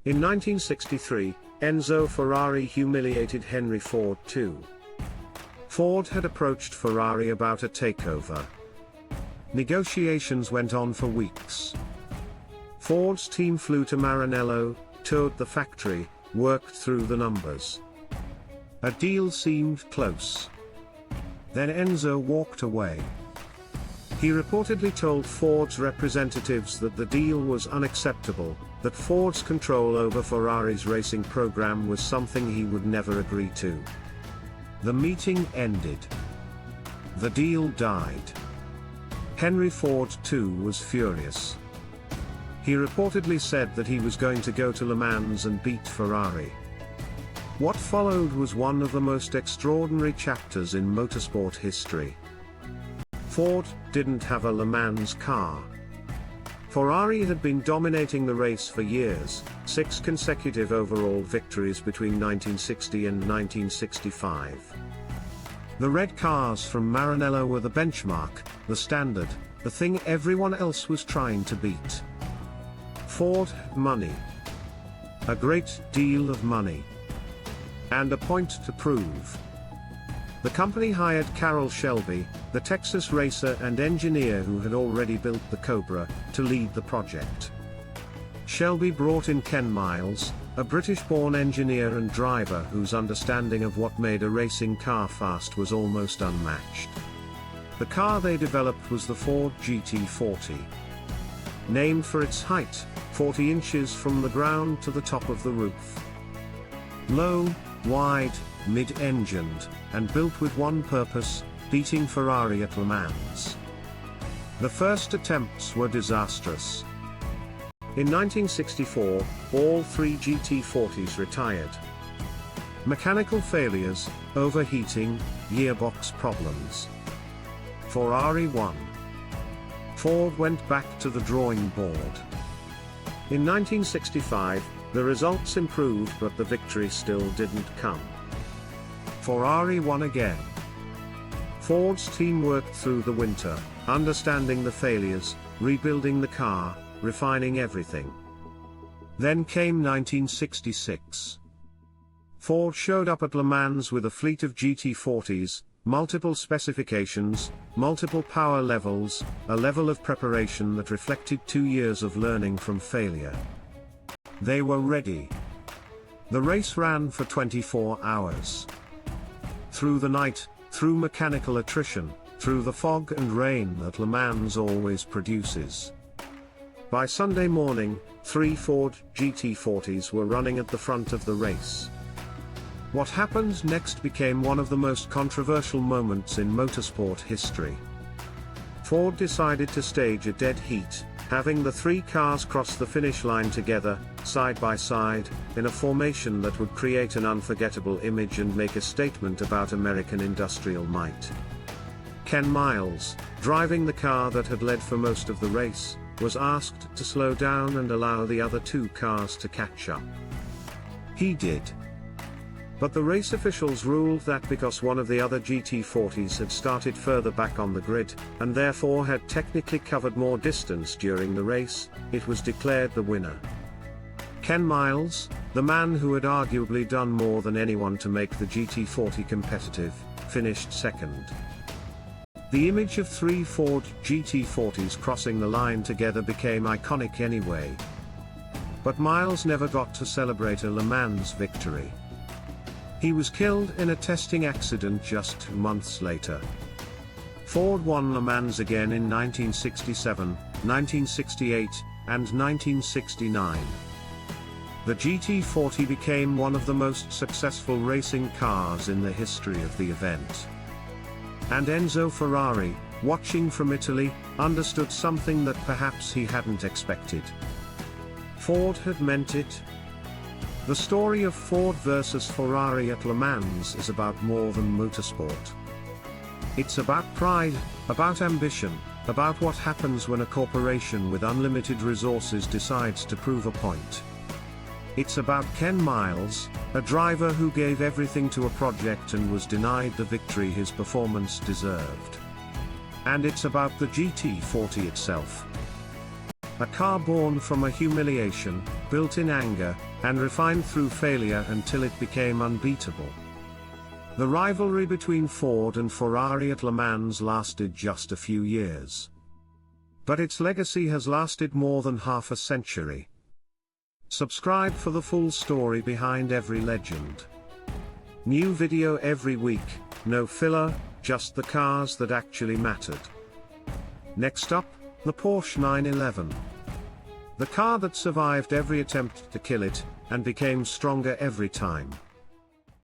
In 1963, Enzo Ferrari humiliated Henry Ford too. Ford had approached Ferrari about a takeover. Negotiations went on for weeks. Ford's team flew to Maranello, toured the factory, worked through the numbers. A deal seemed close. Then Enzo walked away. He reportedly told Ford's representatives that the deal was unacceptable, that Ford's control over Ferrari's racing program was something he would never agree to. The meeting ended. The deal died. Henry Ford too was furious. He reportedly said that he was going to go to Le Mans and beat Ferrari. What followed was one of the most extraordinary chapters in motorsport history. Ford didn't have a Le Mans car. Ferrari had been dominating the race for years, 6 consecutive overall victories between 1960 and 1965. The red cars from Maranello were the benchmark, the standard, the thing everyone else was trying to beat. Ford had money. A great deal of money. And a point to prove. The company hired Carroll Shelby, the Texas racer and engineer who had already built the Cobra, to lead the project. Shelby brought in Ken Miles, a British-born engineer and driver whose understanding of what made a racing car fast was almost unmatched. The car they developed was the Ford GT40. Named for its height, 40 inches from the ground to the top of the roof. Low, wide, mid-engined, and built with one purpose, beating Ferrari at Le Mans. The first attempts were disastrous. In 1964, all 3 GT40s retired. Mechanical failures, overheating, gearbox problems. Ferrari won. Ford went back to the drawing board. In 1965, the results improved but the victory still didn't come. Ferrari won again. Ford's team worked through the winter, understanding the failures, rebuilding the car, refining everything. Then came 1966. Ford showed up at Le Mans with a fleet of GT40s, multiple specifications, multiple power levels, a level of preparation that reflected 2 years of learning from failure. They were ready. The race ran for 24 hours. Through the night, through mechanical attrition, through the fog and rain that Le Mans always produces. By Sunday morning, 3 Ford GT40s were running at the front of the race. What happened next became one of the most controversial moments in motorsport history. Ford decided to stage a dead heat, having the 3 cars cross the finish line together, side by side, in a formation that would create an unforgettable image and make a statement about American industrial might. Ken Miles, driving the car that had led for most of the race, was asked to slow down and allow the other 2 cars to catch up. He did. But the race officials ruled that because one of the other GT40s had started further back on the grid, and therefore had technically covered more distance during the race, it was declared the winner. Ken Miles, the man who had arguably done more than anyone to make the GT40 competitive, finished second. The image of 3 Ford GT40s crossing the line together became iconic anyway. But Miles never got to celebrate a Le Mans victory. He was killed in a testing accident just 2 months later. Ford won Le Mans again in 1967, 1968, and 1969. The GT40 became one of the most successful racing cars in the history of the event. And Enzo Ferrari, watching from Italy, understood something that perhaps he hadn't expected. Ford had meant it. The story of Ford versus Ferrari at Le Mans is about more than motorsport. It's about pride, about ambition, about what happens when a corporation with unlimited resources decides to prove a point. It's about Ken Miles, a driver who gave everything to a project and was denied the victory his performance deserved. And it's about the GT40 itself. A car born from a humiliation, built in anger, and refined through failure until it became unbeatable. The rivalry between Ford and Ferrari at Le Mans lasted just a few years. But its legacy has lasted more than half a century. Subscribe for the full story behind every legend. New video every week, no filler, just the cars that actually mattered. Next up, the Porsche 911. The car that survived every attempt to kill it, and became stronger every time.